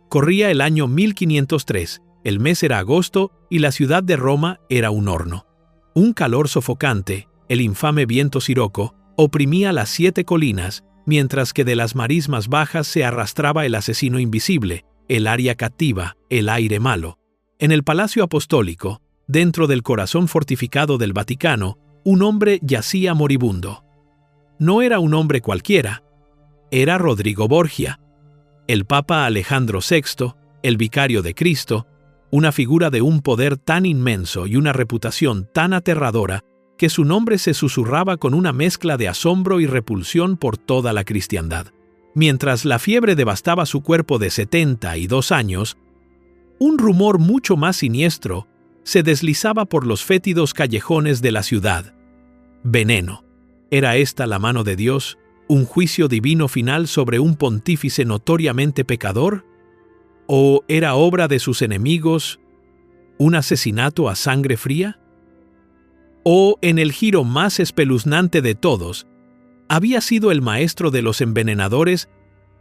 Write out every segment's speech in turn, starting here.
Corría el año 1503, el mes era agosto y la ciudad de Roma era un horno. Un calor sofocante, el infame viento siroco, oprimía las 7 colinas, mientras que de las marismas bajas se arrastraba el asesino invisible, el aria cativa, el aire malo. En el Palacio Apostólico, dentro del corazón fortificado del Vaticano, un hombre yacía moribundo. No era un hombre cualquiera, era Rodrigo Borgia, el Papa Alejandro VI, el vicario de Cristo, una figura de un poder tan inmenso y una reputación tan aterradora que su nombre se susurraba con una mezcla de asombro y repulsión por toda la cristiandad. Mientras la fiebre devastaba su cuerpo de 72 años, un rumor mucho más siniestro se deslizaba por los fétidos callejones de la ciudad. Veneno. ¿Era esta la mano de Dios? ¿Un juicio divino final sobre un pontífice notoriamente pecador? ¿O era obra de sus enemigos un asesinato a sangre fría? ¿O, en el giro más espeluznante de todos, había sido el maestro de los envenenadores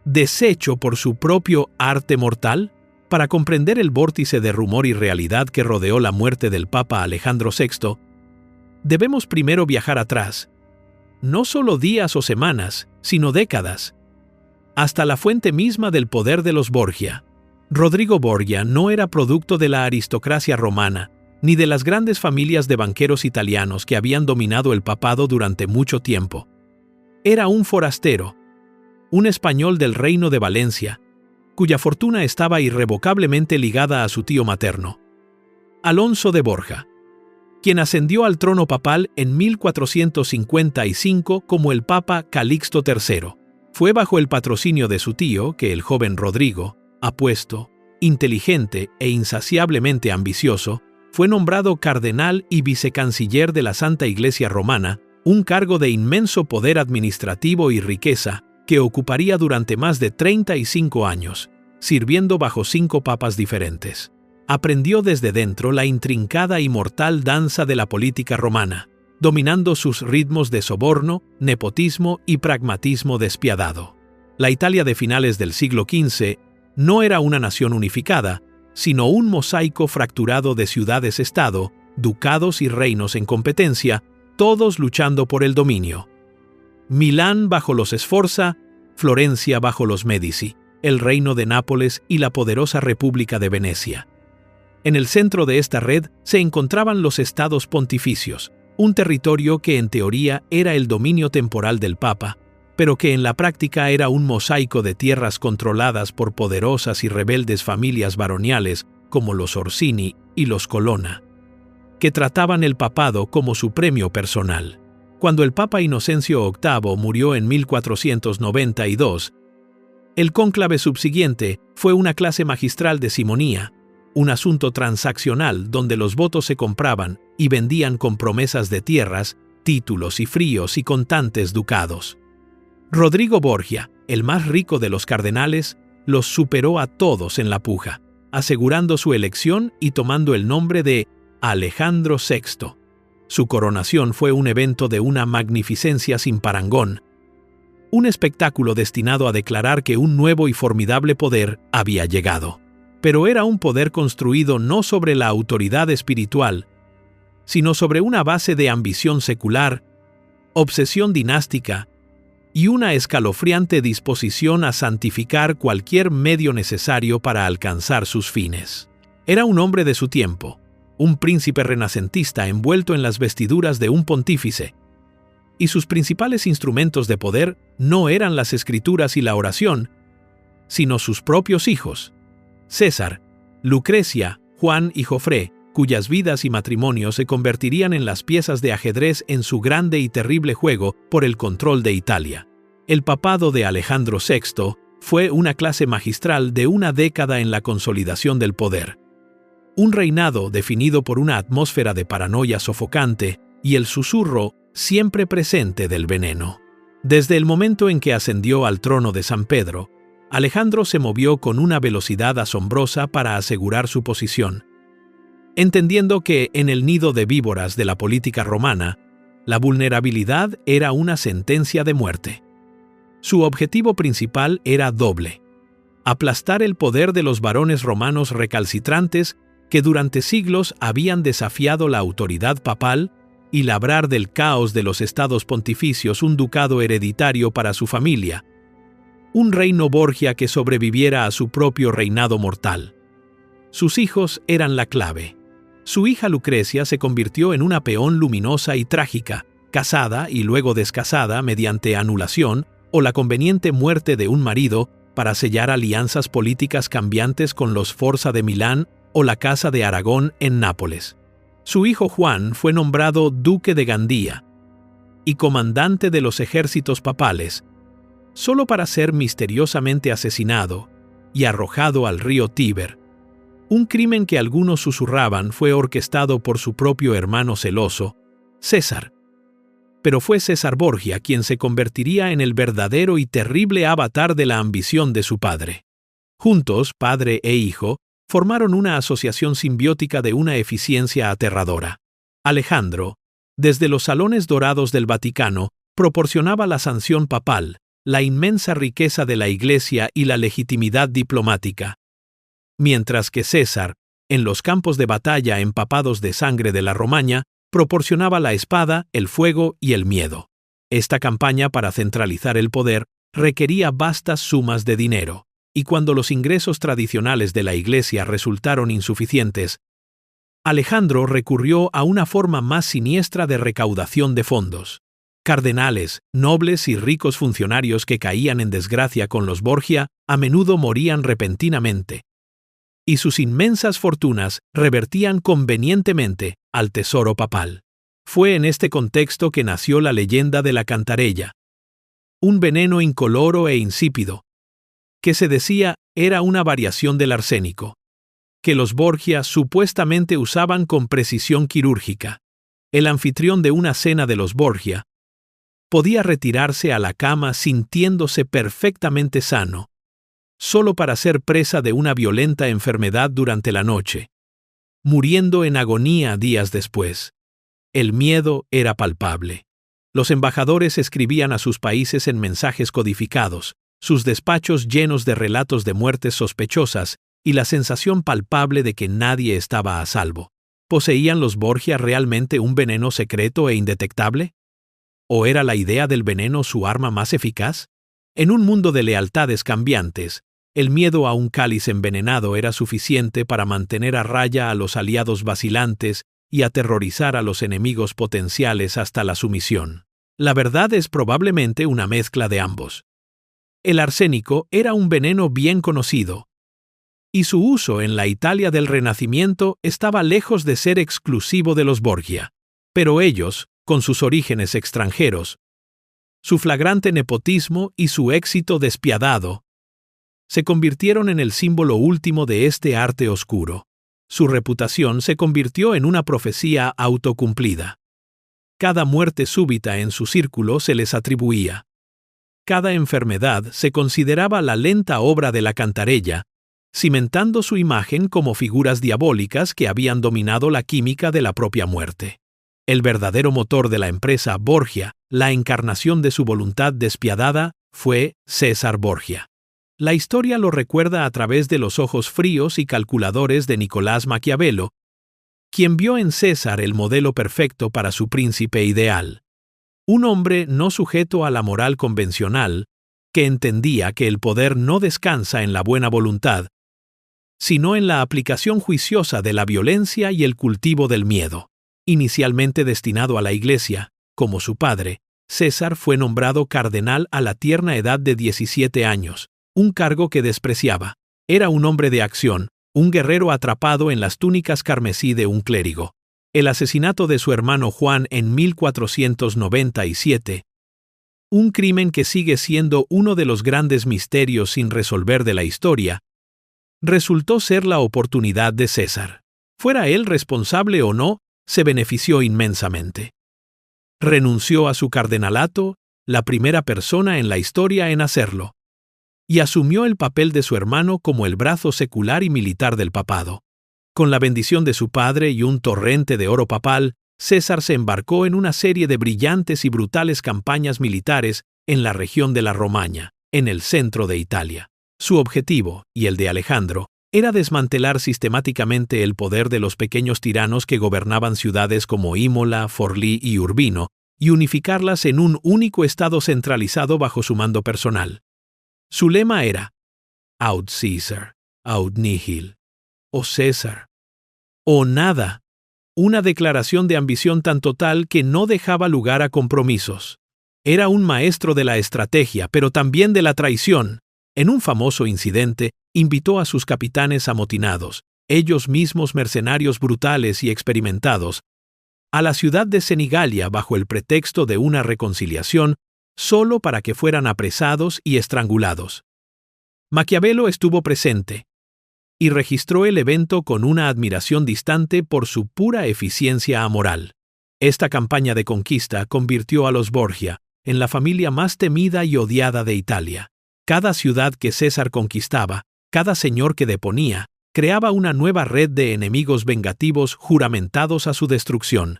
deshecho por su propio arte mortal? Para comprender el vórtice de rumor y realidad que rodeó la muerte del Papa Alejandro VI, debemos primero viajar atrás, no solo días o semanas, sino décadas, hasta la fuente misma del poder de los Borgia. Rodrigo Borgia no era producto de la aristocracia romana, ni de las grandes familias de banqueros italianos que habían dominado el papado durante mucho tiempo. Era un forastero, un español del reino de Valencia, cuya fortuna estaba irrevocablemente ligada a su tío materno, Alonso de Borja, quien ascendió al trono papal en 1455 como el Papa Calixto III. Fue bajo el patrocinio de su tío que el joven Rodrigo, apuesto, inteligente e insaciablemente ambicioso, fue nombrado cardenal y vicecanciller de la Santa Iglesia Romana, un cargo de inmenso poder administrativo y riqueza que ocuparía durante más de 35 años, sirviendo bajo 5 papas diferentes. Aprendió desde dentro la intrincada y mortal danza de la política romana, dominando sus ritmos de soborno, nepotismo y pragmatismo despiadado. La Italia de finales del siglo XV no era una nación unificada, sino un mosaico fracturado de ciudades-estado, ducados y reinos en competencia, todos luchando por el dominio. Milán bajo los Sforza, Florencia bajo los Médici, el reino de Nápoles y la poderosa República de Venecia. En el centro de esta red se encontraban los estados pontificios, un territorio que en teoría era el dominio temporal del Papa, pero que en la práctica era un mosaico de tierras controladas por poderosas y rebeldes familias baroniales como los Orsini y los Colonna, que trataban el papado como su premio personal. Cuando el Papa Inocencio VIII murió en 1492, el cónclave subsiguiente fue una clase magistral de simonía, un asunto transaccional donde los votos se compraban y vendían con promesas de tierras, títulos y fríos y contantes ducados. Rodrigo Borgia, el más rico de los cardenales, los superó a todos en la puja, asegurando su elección y tomando el nombre de Alejandro VI. Su coronación fue un evento de una magnificencia sin parangón, un espectáculo destinado a declarar que un nuevo y formidable poder había llegado. Pero era un poder construido no sobre la autoridad espiritual, sino sobre una base de ambición secular, obsesión dinástica y una escalofriante disposición a santificar cualquier medio necesario para alcanzar sus fines. Era un hombre de su tiempo, un príncipe renacentista envuelto en las vestiduras de un pontífice, y sus principales instrumentos de poder no eran las escrituras y la oración, sino sus propios hijos, César, Lucrecia, Juan y Jofré, cuyas vidas y matrimonios se convertirían en las piezas de ajedrez en su grande y terrible juego por el control de Italia. El papado de Alejandro VI fue una clase magistral de una década en la consolidación del poder. Un reinado definido por una atmósfera de paranoia sofocante y el susurro siempre presente del veneno. Desde el momento en que ascendió al trono de San Pedro, Alejandro se movió con una velocidad asombrosa para asegurar su posición, entendiendo que en el nido de víboras de la política romana, la vulnerabilidad era una sentencia de muerte. Su objetivo principal era doble: aplastar el poder de los varones romanos recalcitrantes que durante siglos habían desafiado la autoridad papal y labrar del caos de los estados pontificios un ducado hereditario para su familia, un reino Borgia que sobreviviera a su propio reinado mortal. Sus hijos eran la clave. Su hija Lucrecia se convirtió en una peón luminosa y trágica, casada y luego descasada mediante anulación o la conveniente muerte de un marido para sellar alianzas políticas cambiantes con los Forza de Milán o la Casa de Aragón en Nápoles. Su hijo Juan fue nombrado duque de Gandía y comandante de los ejércitos papales, solo para ser misteriosamente asesinado y arrojado al río Tíber. Un crimen que algunos susurraban fue orquestado por su propio hermano celoso, César. Pero fue César Borgia quien se convertiría en el verdadero y terrible avatar de la ambición de su padre. Juntos, padre e hijo, formaron una asociación simbiótica de una eficiencia aterradora. Alejandro, desde los salones dorados del Vaticano, proporcionaba la sanción papal, la inmensa riqueza de la Iglesia y la legitimidad diplomática. Mientras que César, en los campos de batalla empapados de sangre de la Romaña, proporcionaba la espada, el fuego y el miedo. Esta campaña para centralizar el poder requería vastas sumas de dinero, y cuando los ingresos tradicionales de la Iglesia resultaron insuficientes, Alejandro recurrió a una forma más siniestra de recaudación de fondos. Cardenales, nobles y ricos funcionarios que caían en desgracia con los Borgia a menudo morían repentinamente, y sus inmensas fortunas revertían convenientemente al tesoro papal. Fue en este contexto que nació la leyenda de la cantarella, un veneno incoloro e insípido, que se decía era una variación del arsénico, que los Borgia supuestamente usaban con precisión quirúrgica. El anfitrión de una cena de los Borgia podía retirarse a la cama sintiéndose perfectamente sano, solo para ser presa de una violenta enfermedad durante la noche, muriendo en agonía días después. El miedo era palpable. Los embajadores escribían a sus países en mensajes codificados, sus despachos llenos de relatos de muertes sospechosas y la sensación palpable de que nadie estaba a salvo. ¿Poseían los Borgia realmente un veneno secreto e indetectable? ¿O era la idea del veneno su arma más eficaz? En un mundo de lealtades cambiantes, el miedo a un cáliz envenenado era suficiente para mantener a raya a los aliados vacilantes y aterrorizar a los enemigos potenciales hasta la sumisión. La verdad es probablemente una mezcla de ambos. El arsénico era un veneno bien conocido, y su uso en la Italia del Renacimiento estaba lejos de ser exclusivo de los Borgia. Pero ellos, con sus orígenes extranjeros, su flagrante nepotismo y su éxito despiadado, se convirtieron en el símbolo último de este arte oscuro. Su reputación se convirtió en una profecía autocumplida. Cada muerte súbita en su círculo se les atribuía. Cada enfermedad se consideraba la lenta obra de la cantarella, cimentando su imagen como figuras diabólicas que habían dominado la química de la propia muerte. El verdadero motor de la empresa Borgia, la encarnación de su voluntad despiadada, fue César Borgia. La historia lo recuerda a través de los ojos fríos y calculadores de Nicolás Maquiavelo, quien vio en César el modelo perfecto para su príncipe ideal. Un hombre no sujeto a la moral convencional, que entendía que el poder no descansa en la buena voluntad, sino en la aplicación juiciosa de la violencia y el cultivo del miedo. Inicialmente destinado a la Iglesia, como su padre, César fue nombrado cardenal a la tierna edad de 17 años, un cargo que despreciaba. Era un hombre de acción, un guerrero atrapado en las túnicas carmesí de un clérigo. El asesinato de su hermano Juan en 1497, un crimen que sigue siendo uno de los grandes misterios sin resolver de la historia, resultó ser la oportunidad de César. Fuera él responsable o no, se benefició inmensamente. Renunció a su cardenalato, la primera persona en la historia en hacerlo, y asumió el papel de su hermano como el brazo secular y militar del papado. Con la bendición de su padre y un torrente de oro papal, César se embarcó en una serie de brillantes y brutales campañas militares en la región de la Romaña, en el centro de Italia. Su objetivo, y el de Alejandro, era desmantelar sistemáticamente el poder de los pequeños tiranos que gobernaban ciudades como Imola, Forlì y Urbino, y unificarlas en un único estado centralizado bajo su mando personal. Su lema era «Aut Caesar, aut nihil», o César, o nada, una declaración de ambición tan total que no dejaba lugar a compromisos. Era un maestro de la estrategia, pero también de la traición. En un famoso incidente, invitó a sus capitanes amotinados, ellos mismos mercenarios brutales y experimentados, a la ciudad de Senigallia bajo el pretexto de una reconciliación, solo para que fueran apresados y estrangulados. Maquiavelo estuvo presente y registró el evento con una admiración distante por su pura eficiencia amoral. Esta campaña de conquista convirtió a los Borgia en la familia más temida y odiada de Italia. Cada ciudad que César conquistaba, cada señor que deponía, creaba una nueva red de enemigos vengativos juramentados a su destrucción.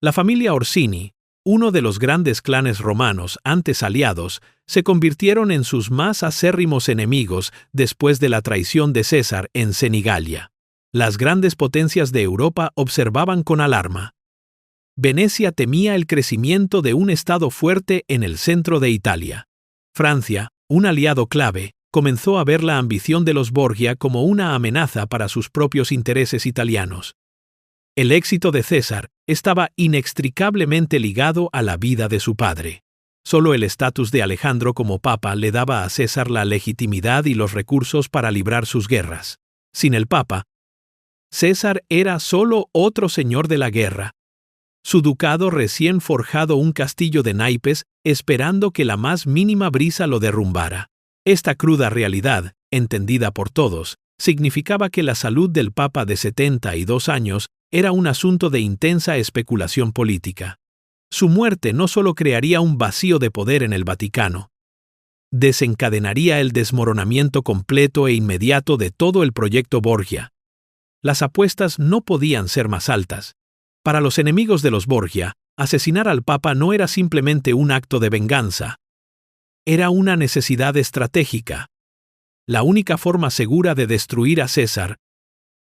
La familia Orsini, uno de los grandes clanes romanos antes aliados, se convirtieron en sus más acérrimos enemigos después de la traición de César en Senigallia. Las grandes potencias de Europa observaban con alarma. Venecia temía el crecimiento de un estado fuerte en el centro de Italia. Francia, un aliado clave, comenzó a ver la ambición de los Borgia como una amenaza para sus propios intereses italianos. El éxito de César estaba inextricablemente ligado a la vida de su padre. Solo el estatus de Alejandro como papa le daba a César la legitimidad y los recursos para librar sus guerras. Sin el papa, César era solo otro señor de la guerra. Su ducado recién forjado un castillo de naipes, esperando que la más mínima brisa lo derrumbara. Esta cruda realidad, entendida por todos, significaba que la salud del papa de 72 años era un asunto de intensa especulación política. Su muerte no solo crearía un vacío de poder en el Vaticano, desencadenaría el desmoronamiento completo e inmediato de todo el proyecto Borgia. Las apuestas no podían ser más altas. Para los enemigos de los Borgia, asesinar al Papa no era simplemente un acto de venganza. Era una necesidad estratégica. La única forma segura de destruir a César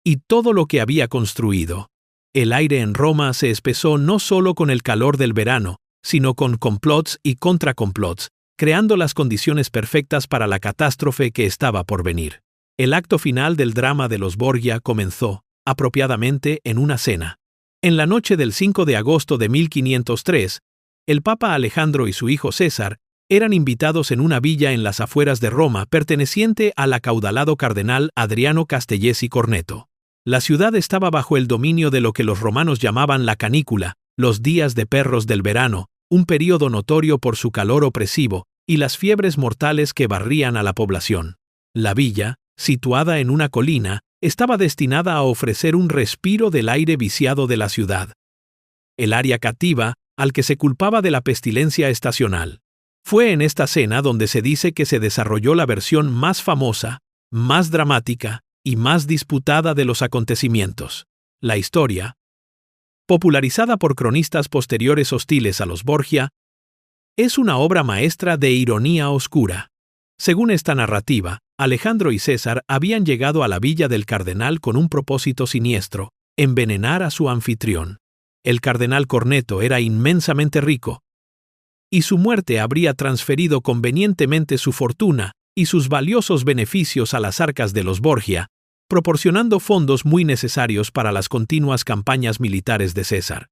y todo lo que había construido. El aire en Roma se espesó no solo con el calor del verano, sino con complots y contracomplots, creando las condiciones perfectas para la catástrofe que estaba por venir. El acto final del drama de los Borgia comenzó, apropiadamente, en una cena. En la noche del 5 de agosto de 1503, el Papa Alejandro y su hijo César eran invitados en una villa en las afueras de Roma perteneciente al acaudalado cardenal Adriano Castellesi Corneto. La ciudad estaba bajo el dominio de lo que los romanos llamaban la canícula, los días de perros del verano, un período notorio por su calor opresivo y las fiebres mortales que barrían a la población. La villa, situada en una colina, estaba destinada a ofrecer un respiro del aire viciado de la ciudad. El área cativa, al que se culpaba de la pestilencia estacional. Fue en esta cena donde se dice que se desarrolló la versión más famosa, más dramática y más disputada de los acontecimientos. La historia, popularizada por cronistas posteriores hostiles a los Borgia, es una obra maestra de ironía oscura. Según esta narrativa, Alejandro y César habían llegado a la villa del cardenal con un propósito siniestro: envenenar a su anfitrión. El cardenal Corneto era inmensamente rico, y su muerte habría transferido convenientemente su fortuna y sus valiosos beneficios a las arcas de los Borgia, proporcionando fondos muy necesarios para las continuas campañas militares de César.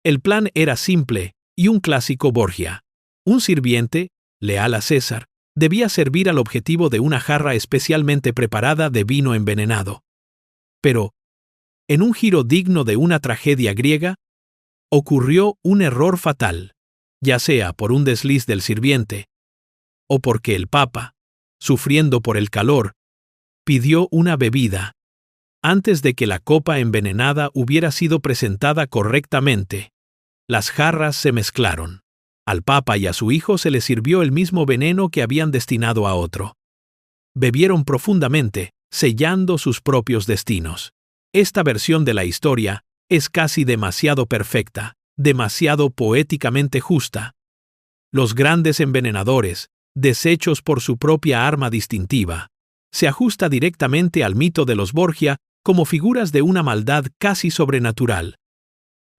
El plan era simple y un clásico Borgia. Un sirviente, leal a César, debía servir al objetivo de una jarra especialmente preparada de vino envenenado. Pero, en un giro digno de una tragedia griega, ocurrió un error fatal, ya sea por un desliz del sirviente, o porque el Papa, sufriendo por el calor, pidió una bebida, antes de que la copa envenenada hubiera sido presentada correctamente. Las jarras se mezclaron. Al Papa y a su hijo se les sirvió el mismo veneno que habían destinado a otro. Bebieron profundamente, sellando sus propios destinos. Esta versión de la historia es casi demasiado perfecta, demasiado poéticamente justa. Los grandes envenenadores, deshechos por su propia arma distintiva, se ajusta directamente al mito de los Borgia como figuras de una maldad casi sobrenatural,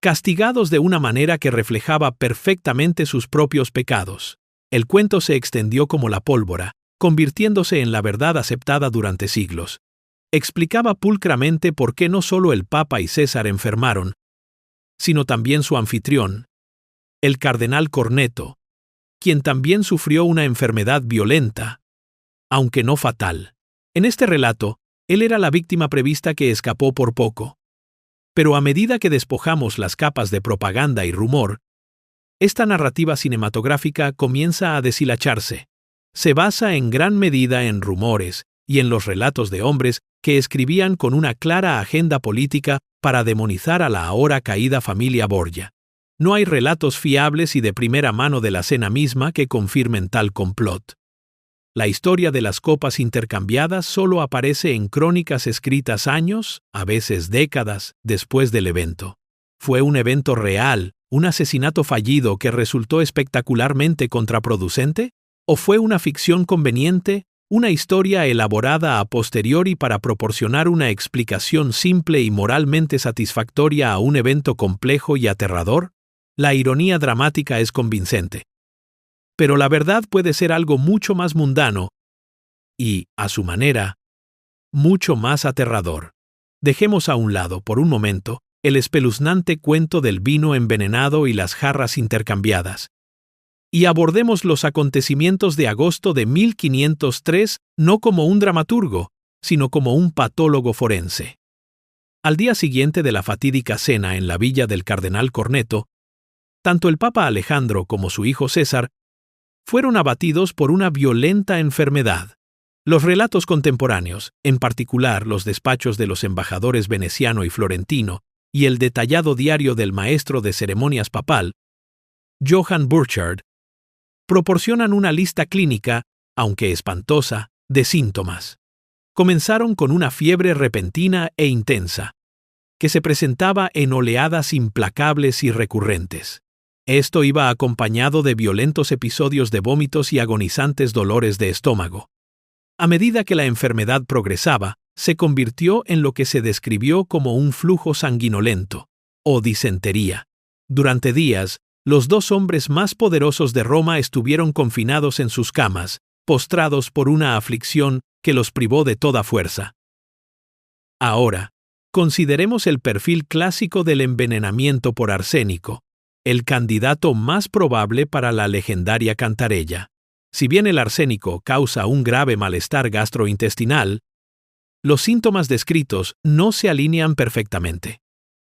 castigados de una manera que reflejaba perfectamente sus propios pecados. El cuento se extendió como la pólvora, convirtiéndose en la verdad aceptada durante siglos. Explicaba pulcramente por qué no solo el Papa y César enfermaron, sino también su anfitrión, el cardenal Corneto, quien también sufrió una enfermedad violenta, aunque no fatal. En este relato, él era la víctima prevista que escapó por poco. Pero a medida que despojamos las capas de propaganda y rumor, esta narrativa cinematográfica comienza a deshilacharse. Se basa en gran medida en rumores y en los relatos de hombres que escribían con una clara agenda política para demonizar a la ahora caída familia Borgia. No hay relatos fiables y de primera mano de la escena misma que confirmen tal complot. La historia de las copas intercambiadas solo aparece en crónicas escritas años, a veces décadas, después del evento. Fue un evento real, un asesinato fallido que resultó espectacularmente contraproducente, ¿o fue una ficción conveniente, una historia elaborada a posteriori para proporcionar una explicación simple y moralmente satisfactoria a un evento complejo y aterrador? La ironía dramática es convincente. Pero la verdad puede ser algo mucho más mundano y, a su manera, mucho más aterrador. Dejemos a un lado, por un momento, el espeluznante cuento del vino envenenado y las jarras intercambiadas, y abordemos los acontecimientos de agosto de 1503 no como un dramaturgo, sino como un patólogo forense. Al día siguiente de la fatídica cena en la villa del cardenal Corneto, tanto el Papa Alejandro como su hijo César fueron abatidos por una violenta enfermedad. Los relatos contemporáneos, en particular los despachos de los embajadores veneciano y florentino, y el detallado diario del maestro de ceremonias papal, Johann Burchard, proporcionan una lista clínica, aunque espantosa, de síntomas. Comenzaron con una fiebre repentina e intensa, que se presentaba en oleadas implacables y recurrentes. Esto iba acompañado de violentos episodios de vómitos y agonizantes dolores de estómago. A medida que la enfermedad progresaba, se convirtió en lo que se describió como un flujo sanguinolento, o disentería. Durante días, los dos hombres más poderosos de Roma estuvieron confinados en sus camas, postrados por una aflicción que los privó de toda fuerza. Ahora, consideremos el perfil clásico del envenenamiento por arsénico, el candidato más probable para la legendaria cantarella. Si bien el arsénico causa un grave malestar gastrointestinal, los síntomas descritos no se alinean perfectamente.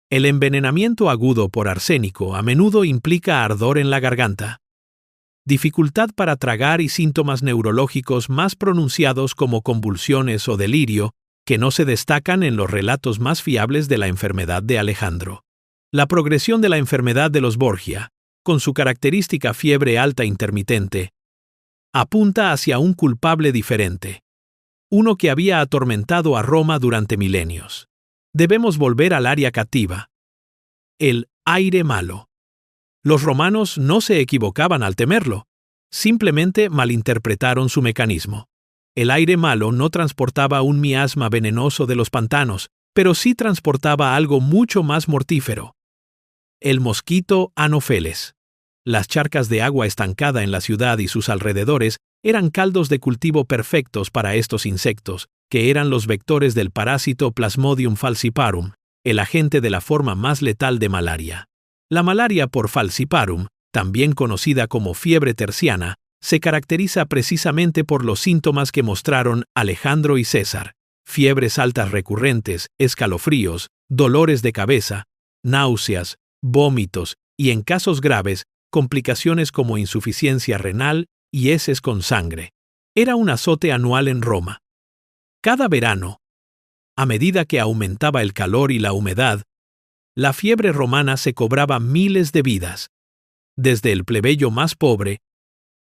El envenenamiento agudo por arsénico a menudo implica ardor en la garganta, dificultad para tragar y síntomas neurológicos más pronunciados como convulsiones o delirio, que no se destacan en los relatos más fiables de la enfermedad de Alejandro. La progresión de la enfermedad de los Borgia, con su característica fiebre alta intermitente, apunta hacia un culpable diferente, uno que había atormentado a Roma durante milenios. Debemos volver al área cativa. El aire malo. Los romanos no se equivocaban al temerlo, simplemente malinterpretaron su mecanismo. El aire malo no transportaba un miasma venenoso de los pantanos, pero sí transportaba algo mucho más mortífero. El mosquito Anopheles. Las charcas de agua estancada en la ciudad y sus alrededores eran caldos de cultivo perfectos para estos insectos, que eran los vectores del parásito Plasmodium falciparum, el agente de la forma más letal de malaria. La malaria por falciparum, también conocida como fiebre terciana, se caracteriza precisamente por los síntomas que mostraron Alejandro y César: fiebres altas recurrentes, escalofríos, dolores de cabeza, náuseas, vómitos y, en casos graves, complicaciones como insuficiencia renal y heces con sangre. Era un azote anual en Roma. Cada verano, a medida que aumentaba el calor y la humedad, la fiebre romana se cobraba miles de vidas, desde el plebeyo más pobre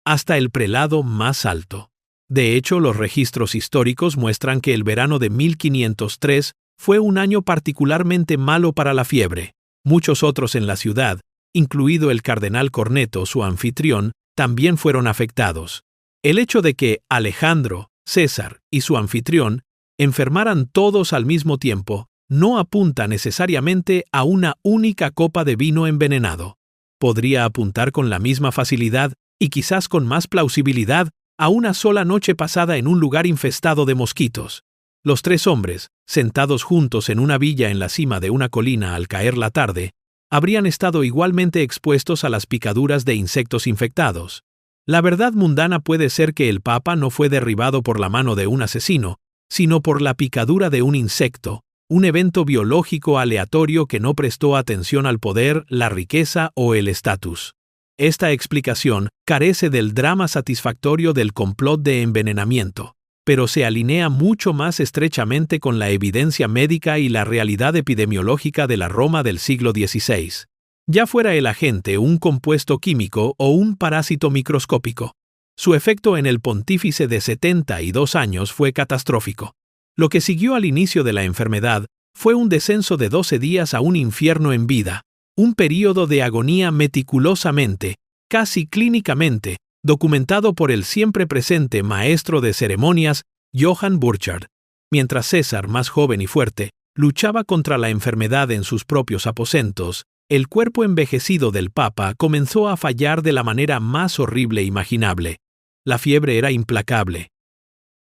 hasta el prelado más alto. De hecho, los registros históricos muestran que el verano de 1503 fue un año particularmente malo para la fiebre. Muchos otros en la ciudad, incluido el cardenal Corneto, su anfitrión, también fueron afectados. El hecho de que Alejandro, César y su anfitrión enfermaran todos al mismo tiempo no apunta necesariamente a una única copa de vino envenenado. Podría apuntar con la misma facilidad y quizás con más plausibilidad a una sola noche pasada en un lugar infestado de mosquitos. Los tres hombres, sentados juntos en una villa en la cima de una colina al caer la tarde, habrían estado igualmente expuestos a las picaduras de insectos infectados. La verdad mundana puede ser que el Papa no fue derribado por la mano de un asesino, sino por la picadura de un insecto, un evento biológico aleatorio que no prestó atención al poder, la riqueza o el estatus. Esta explicación carece del drama satisfactorio del complot de envenenamiento, pero se alinea mucho más estrechamente con la evidencia médica y la realidad epidemiológica de la Roma del siglo XVI. Ya fuera el agente un compuesto químico o un parásito microscópico, su efecto en el pontífice de 72 años fue catastrófico. Lo que siguió al inicio de la enfermedad fue un descenso de 12 días a un infierno en vida, un período de agonía meticulosamente, casi clínicamente, documentado por el siempre presente maestro de ceremonias, Johann Burchard. Mientras César, más joven y fuerte, luchaba contra la enfermedad en sus propios aposentos, el cuerpo envejecido del Papa comenzó a fallar de la manera más horrible imaginable. La fiebre era implacable.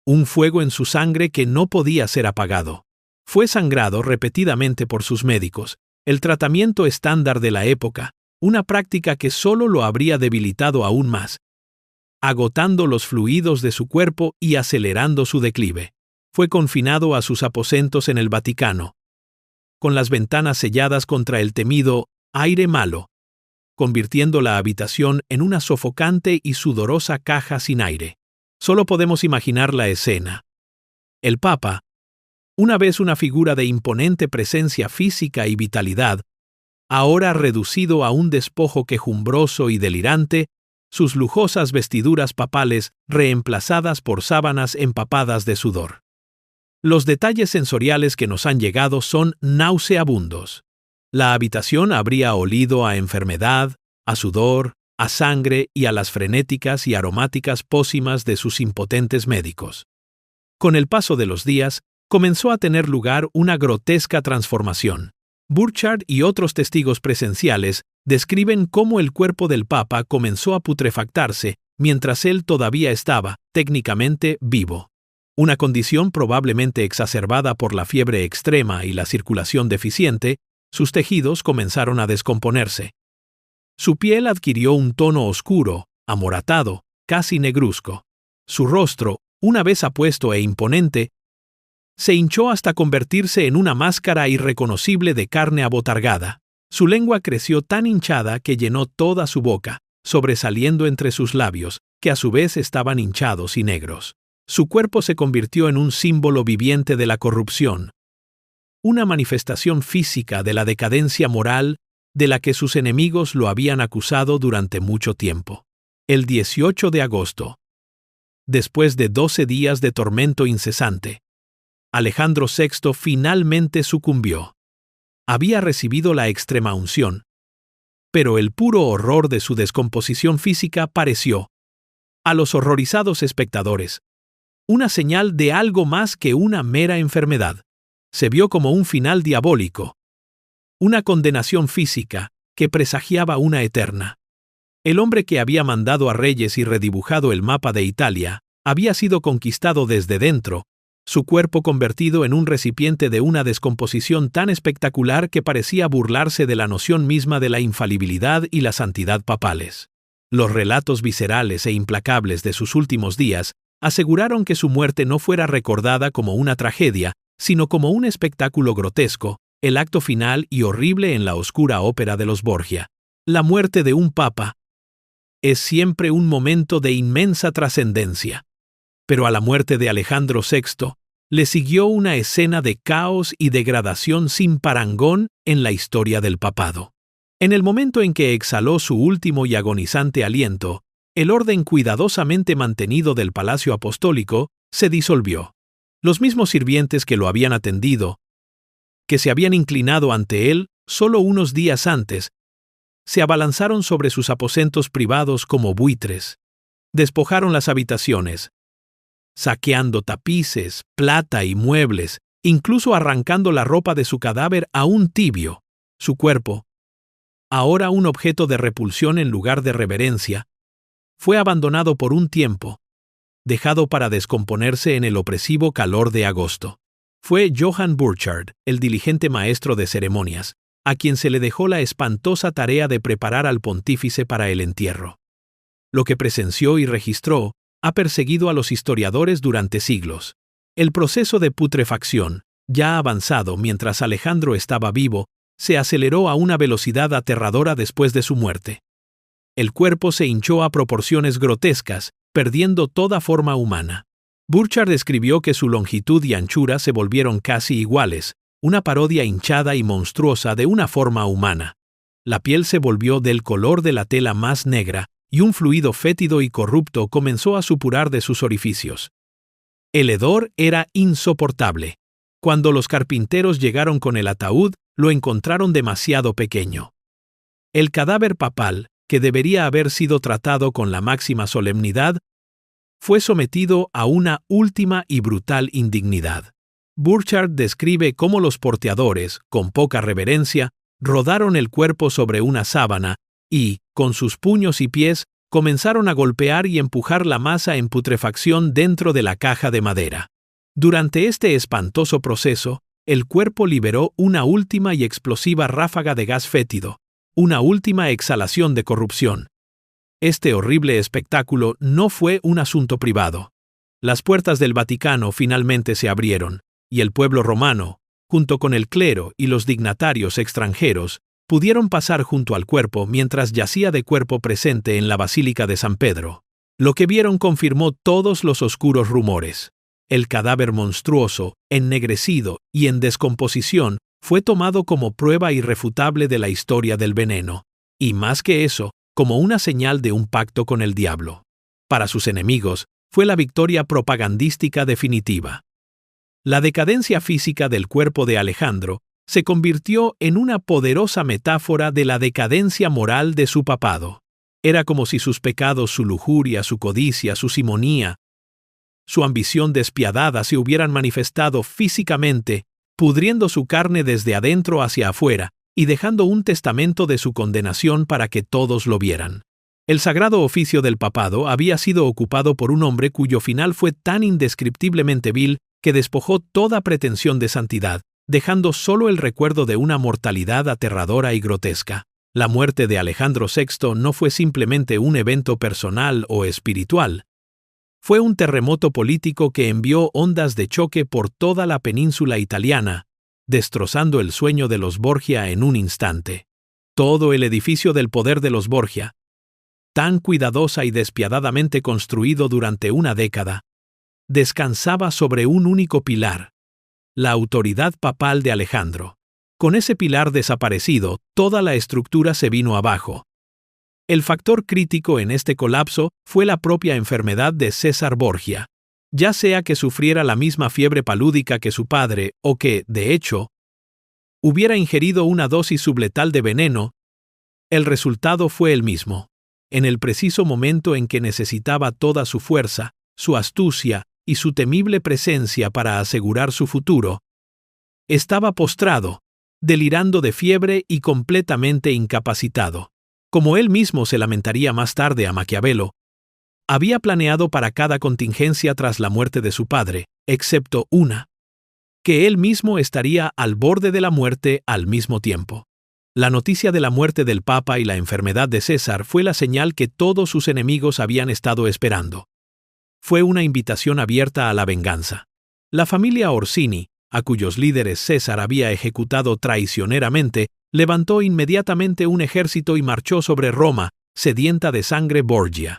Un fuego en su sangre que no podía ser apagado. Fue sangrado repetidamente por sus médicos, el tratamiento estándar de la época, una práctica que solo lo habría debilitado aún más, agotando los fluidos de su cuerpo y acelerando su declive. Fue confinado a sus aposentos en el Vaticano, con las ventanas selladas contra el temido aire malo, convirtiendo la habitación en una sofocante y sudorosa caja sin aire. Solo podemos imaginar la escena. El Papa, una vez una figura de imponente presencia física y vitalidad, ahora reducido a un despojo quejumbroso y delirante, sus lujosas vestiduras papales reemplazadas por sábanas empapadas de sudor. Los detalles sensoriales que nos han llegado son nauseabundos. La habitación habría olido a enfermedad, a sudor, a sangre y a las frenéticas y aromáticas pócimas de sus impotentes médicos. Con el paso de los días, comenzó a tener lugar una grotesca transformación. Burchard y otros testigos presenciales describen cómo el cuerpo del Papa comenzó a putrefactarse mientras él todavía estaba, técnicamente, vivo. Una condición probablemente exacerbada por la fiebre extrema y la circulación deficiente, sus tejidos comenzaron a descomponerse. Su piel adquirió un tono oscuro, amoratado, casi negruzco. Su rostro, una vez apuesto e imponente, se hinchó hasta convertirse en una máscara irreconocible de carne abotargada. Su lengua creció tan hinchada que llenó toda su boca, sobresaliendo entre sus labios, que a su vez estaban hinchados y negros. Su cuerpo se convirtió en un símbolo viviente de la corrupción, una manifestación física de la decadencia moral de la que sus enemigos lo habían acusado durante mucho tiempo. El 18 de agosto, después de 12 días de tormento incesante, Alejandro VI finalmente sucumbió. Había recibido la extremaunción, pero el puro horror de su descomposición física pareció, a los horrorizados espectadores, una señal de algo más que una mera enfermedad. Se vio como un final diabólico, una condenación física que presagiaba una eterna. El hombre que había mandado a reyes y redibujado el mapa de Italia había sido conquistado desde dentro, su cuerpo convertido en un recipiente de una descomposición tan espectacular que parecía burlarse de la noción misma de la infalibilidad y la santidad papales. Los relatos viscerales e implacables de sus últimos días aseguraron que su muerte no fuera recordada como una tragedia, sino como un espectáculo grotesco, el acto final y horrible en la oscura ópera de los Borgia. La muerte de un papa es siempre un momento de inmensa trascendencia. Pero a la muerte de Alejandro VI le siguió una escena de caos y degradación sin parangón en la historia del papado. En el momento en que exhaló su último y agonizante aliento, el orden cuidadosamente mantenido del Palacio Apostólico se disolvió. Los mismos sirvientes que lo habían atendido, que se habían inclinado ante él solo unos días antes, se abalanzaron sobre sus aposentos privados como buitres. Despojaron las habitaciones, saqueando tapices, plata y muebles, incluso arrancando la ropa de su cadáver aún tibio. Su cuerpo, ahora un objeto de repulsión en lugar de reverencia, fue abandonado por un tiempo, dejado para descomponerse en el opresivo calor de agosto. Fue Johann Burchard, el diligente maestro de ceremonias, a quien se le dejó la espantosa tarea de preparar al pontífice para el entierro. Lo que presenció y registró ha perseguido a los historiadores durante siglos. El proceso de putrefacción, ya avanzado mientras Alejandro estaba vivo, se aceleró a una velocidad aterradora después de su muerte. El cuerpo se hinchó a proporciones grotescas, perdiendo toda forma humana. Burchard escribió que su longitud y anchura se volvieron casi iguales, una parodia hinchada y monstruosa de una forma humana. La piel se volvió del color de la tela más negra, y un fluido fétido y corrupto comenzó a supurar de sus orificios. El hedor era insoportable. Cuando los carpinteros llegaron con el ataúd, lo encontraron demasiado pequeño. El cadáver papal, que debería haber sido tratado con la máxima solemnidad, fue sometido a una última y brutal indignidad. Burchard describe cómo los porteadores, con poca reverencia, rodaron el cuerpo sobre una sábana y, con sus puños y pies, comenzaron a golpear y empujar la masa en putrefacción dentro de la caja de madera. Durante este espantoso proceso, el cuerpo liberó una última y explosiva ráfaga de gas fétido, una última exhalación de corrupción. Este horrible espectáculo no fue un asunto privado. Las puertas del Vaticano finalmente se abrieron, y el pueblo romano, junto con el clero y los dignatarios extranjeros, pudieron pasar junto al cuerpo mientras yacía de cuerpo presente en la Basílica de San Pedro. Lo que vieron confirmó todos los oscuros rumores. El cadáver monstruoso, ennegrecido y en descomposición, fue tomado como prueba irrefutable de la historia del veneno, y más que eso, como una señal de un pacto con el diablo. Para sus enemigos, fue la victoria propagandística definitiva. La decadencia física del cuerpo de Alejandro se convirtió en una poderosa metáfora de la decadencia moral de su papado. Era como si sus pecados, su lujuria, su codicia, su simonía, su ambición despiadada se hubieran manifestado físicamente, pudriendo su carne desde adentro hacia afuera y dejando un testamento de su condenación para que todos lo vieran. El sagrado oficio del papado había sido ocupado por un hombre cuyo final fue tan indescriptiblemente vil que despojó toda pretensión de santidad, dejando solo el recuerdo de una mortalidad aterradora y grotesca. La muerte de Alejandro VI no fue simplemente un evento personal o espiritual. Fue un terremoto político que envió ondas de choque por toda la península italiana, destrozando el sueño de los Borgia en un instante. Todo el edificio del poder de los Borgia, tan cuidadosa y despiadadamente construido durante una década, descansaba sobre un único pilar: la autoridad papal de Alejandro. Con ese pilar desaparecido, toda la estructura se vino abajo. El factor crítico en este colapso fue la propia enfermedad de César Borgia. Ya sea que sufriera la misma fiebre palúdica que su padre o que, de hecho, hubiera ingerido una dosis subletal de veneno, el resultado fue el mismo. En el preciso momento en que necesitaba toda su fuerza, su astucia y su temible presencia para asegurar su futuro, estaba postrado, delirando de fiebre y completamente incapacitado. Como él mismo se lamentaría más tarde a Maquiavelo, había planeado para cada contingencia tras la muerte de su padre, excepto una, que él mismo estaría al borde de la muerte al mismo tiempo. La noticia de la muerte del Papa y la enfermedad de César fue la señal que todos sus enemigos habían estado esperando. Fue una invitación abierta a la venganza. La familia Orsini, a cuyos líderes César había ejecutado traicioneramente, levantó inmediatamente un ejército y marchó sobre Roma, sedienta de sangre Borgia.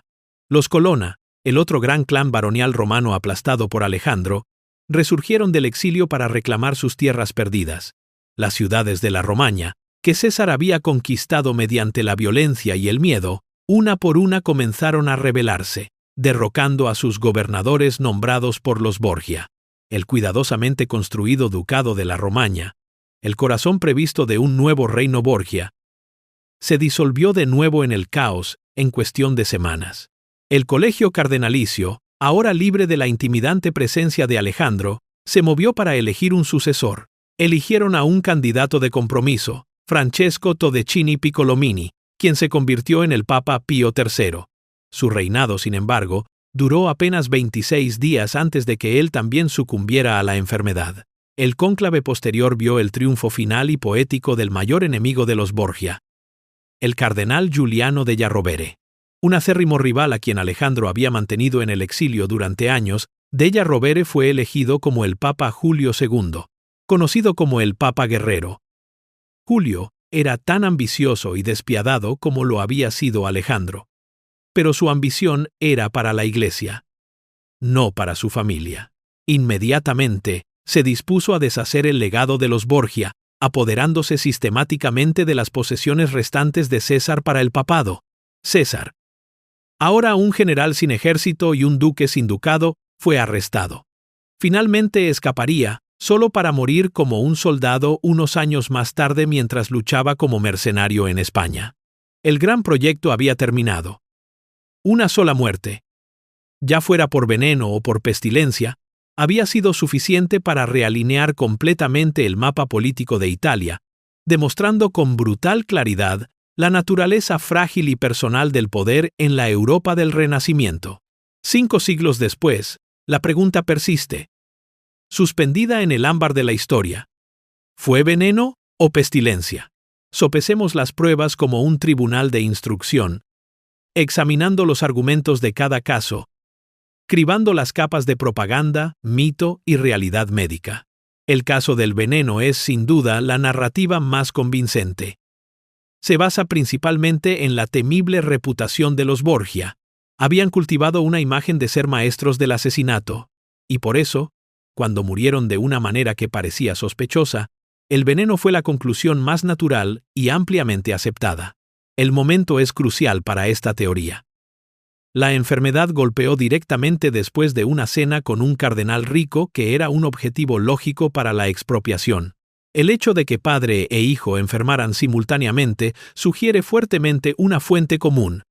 Los Colonna, el otro gran clan baronial romano aplastado por Alejandro, resurgieron del exilio para reclamar sus tierras perdidas. Las ciudades de la Romaña, que César había conquistado mediante la violencia y el miedo, una por una comenzaron a rebelarse, derrocando a sus gobernadores nombrados por los Borgia. El cuidadosamente construido ducado de la Romaña, el corazón previsto de un nuevo reino Borgia, se disolvió de nuevo en el caos en cuestión de semanas. El colegio cardenalicio, ahora libre de la intimidante presencia de Alejandro, se movió para elegir un sucesor. Eligieron a un candidato de compromiso, Francesco Todeschini Piccolomini, quien se convirtió en el Papa Pío III. Su reinado, sin embargo, duró apenas 26 días antes de que él también sucumbiera a la enfermedad. El cónclave posterior vio el triunfo final y poético del mayor enemigo de los Borgia, el cardenal Giuliano della Rovere. Un acérrimo rival a quien Alejandro había mantenido en el exilio durante años, della Rovere fue elegido como el Papa Julio II, conocido como el Papa Guerrero. Julio era tan ambicioso y despiadado como lo había sido Alejandro. Pero su ambición era para la Iglesia, no para su familia. Inmediatamente, se dispuso a deshacer el legado de los Borgia, apoderándose sistemáticamente de las posesiones restantes de César para el papado. César, ahora un general sin ejército y un duque sin ducado, fue arrestado. Finalmente escaparía, solo para morir como un soldado unos años más tarde mientras luchaba como mercenario en España. El gran proyecto había terminado. Una sola muerte, ya fuera por veneno o por pestilencia, había sido suficiente para realinear completamente el mapa político de Italia, demostrando con brutal claridad la naturaleza frágil y personal del poder en la Europa del Renacimiento. 5 siglos después, la pregunta persiste. Suspendida en el ámbar de la historia, ¿fue veneno o pestilencia? Sopesemos las pruebas como un tribunal de instrucción, examinando los argumentos de cada caso, cribando las capas de propaganda, mito y realidad médica. El caso del veneno es, sin duda, la narrativa más convincente. Se basa principalmente en la temible reputación de los Borgia. Habían cultivado una imagen de ser maestros del asesinato, y por eso, cuando murieron de una manera que parecía sospechosa, el veneno fue la conclusión más natural y ampliamente aceptada. El momento es crucial para esta teoría. La enfermedad golpeó directamente después de una cena con un cardenal rico que era un objetivo lógico para la expropiación. El hecho de que padre e hijo enfermaran simultáneamente sugiere fuertemente una fuente común.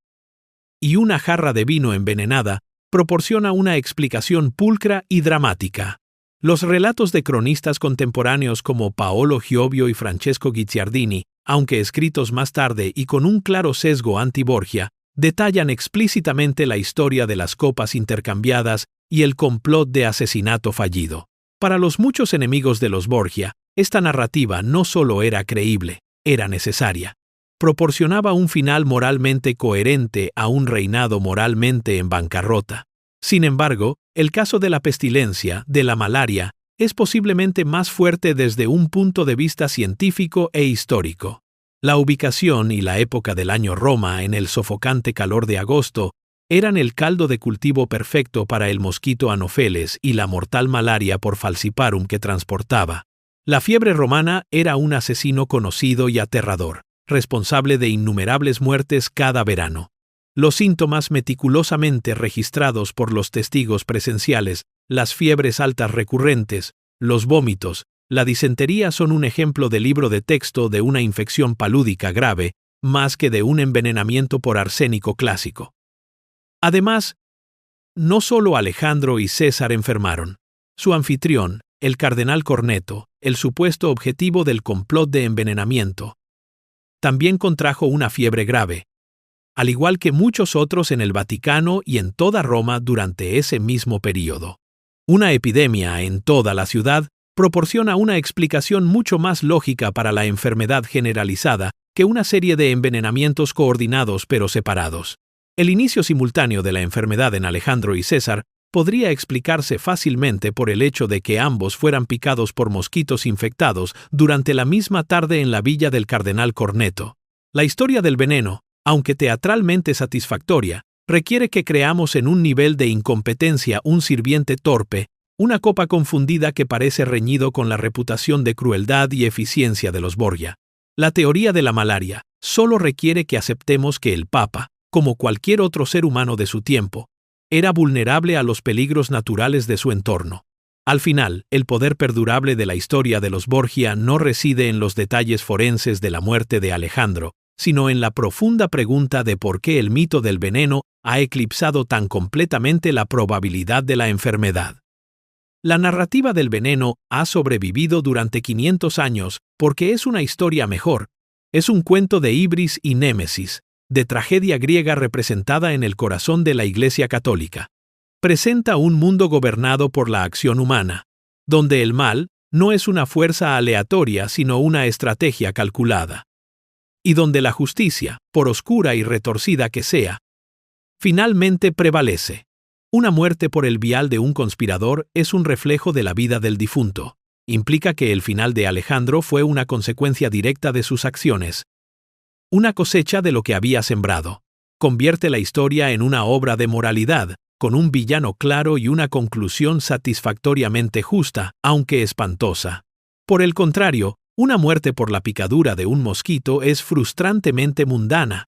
Y una jarra de vino envenenada proporciona una explicación pulcra y dramática. Los relatos de cronistas contemporáneos como Paolo Giovio y Francesco Guicciardini, aunque escritos más tarde y con un claro sesgo anti-Borgia, detallan explícitamente la historia de las copas intercambiadas y el complot de asesinato fallido. Para los muchos enemigos de los Borgia, esta narrativa no solo era creíble, era necesaria. Proporcionaba un final moralmente coherente a un reinado moralmente en bancarrota. Sin embargo, el caso de la pestilencia, de la malaria, es posiblemente más fuerte desde un punto de vista científico e histórico. La ubicación y la época del año Roma en el sofocante calor de agosto eran el caldo de cultivo perfecto para el mosquito Anopheles y la mortal malaria por falciparum que transportaba. La fiebre romana era un asesino conocido y aterrador, responsable de innumerables muertes cada verano. Los síntomas meticulosamente registrados por los testigos presenciales, las fiebres altas recurrentes, los vómitos, la disentería son un ejemplo de libro de texto de una infección palúdica grave, más que de un envenenamiento por arsénico clásico. Además, no solo Alejandro y César enfermaron. Su anfitrión, el cardenal Corneto, el supuesto objetivo del complot de envenenamiento, también contrajo una fiebre grave, al igual que muchos otros en el Vaticano y en toda Roma durante ese mismo período. Una epidemia en toda la ciudad proporciona una explicación mucho más lógica para la enfermedad generalizada que una serie de envenenamientos coordinados pero separados. El inicio simultáneo de la enfermedad en Alejandro y César podría explicarse fácilmente por el hecho de que ambos fueran picados por mosquitos infectados durante la misma tarde en la villa del cardenal Corneto. La historia del veneno, aunque teatralmente satisfactoria, requiere que creamos en un nivel de incompetencia un sirviente torpe, una copa confundida que parece reñido con la reputación de crueldad y eficiencia de los Borgia. La teoría de la malaria solo requiere que aceptemos que el Papa, como cualquier otro ser humano de su tiempo, era vulnerable a los peligros naturales de su entorno. Al final, el poder perdurable de la historia de los Borgia no reside en los detalles forenses de la muerte de Alejandro, sino en la profunda pregunta de por qué el mito del veneno ha eclipsado tan completamente la probabilidad de la enfermedad. La narrativa del veneno ha sobrevivido durante 500 años porque es una historia mejor. Es un cuento de Ibris y Némesis, de tragedia griega representada en el corazón de la Iglesia Católica. Presenta un mundo gobernado por la acción humana, donde el mal no es una fuerza aleatoria sino una estrategia calculada. Y donde la justicia, por oscura y retorcida que sea, finalmente prevalece. Una muerte por el vial de un conspirador es un reflejo de la vida del difunto. Implica que el final de Alejandro fue una consecuencia directa de sus acciones. Una cosecha de lo que había sembrado. Convierte la historia en una obra de moralidad, con un villano claro y una conclusión satisfactoriamente justa, aunque espantosa. Por el contrario, una muerte por la picadura de un mosquito es frustrantemente mundana.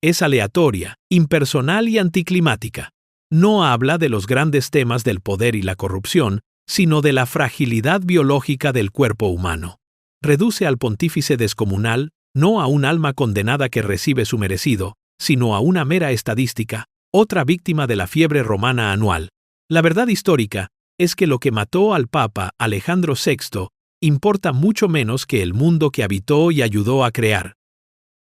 Es aleatoria, impersonal y anticlimática. No habla de los grandes temas del poder y la corrupción, sino de la fragilidad biológica del cuerpo humano. Reduce al pontífice descomunal, no a un alma condenada que recibe su merecido, sino a una mera estadística, otra víctima de la fiebre romana anual. La verdad histórica es que lo que mató al Papa Alejandro VI importa mucho menos que el mundo que habitó y ayudó a crear.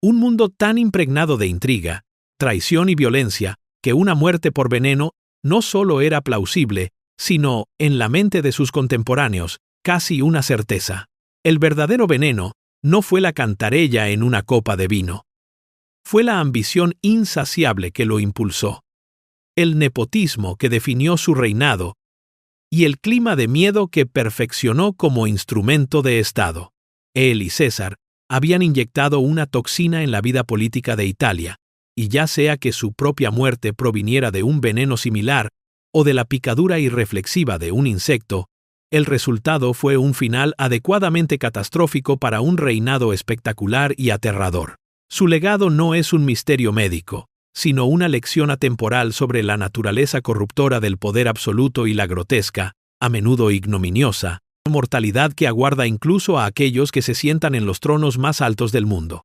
Un mundo tan impregnado de intriga, traición y violencia, que una muerte por veneno no solo era plausible, sino, en la mente de sus contemporáneos, casi una certeza. El verdadero veneno no fue la cantarella en una copa de vino. Fue la ambición insaciable que lo impulsó, el nepotismo que definió su reinado, y el clima de miedo que perfeccionó como instrumento de Estado. Él y César habían inyectado una toxina en la vida política de Italia, y ya sea que su propia muerte proviniera de un veneno similar o de la picadura irreflexiva de un insecto, el resultado fue un final adecuadamente catastrófico para un reinado espectacular y aterrador. Su legado no es un misterio médico, sino una lección atemporal sobre la naturaleza corruptora del poder absoluto y la grotesca, a menudo ignominiosa, mortalidad que aguarda incluso a aquellos que se sientan en los tronos más altos del mundo.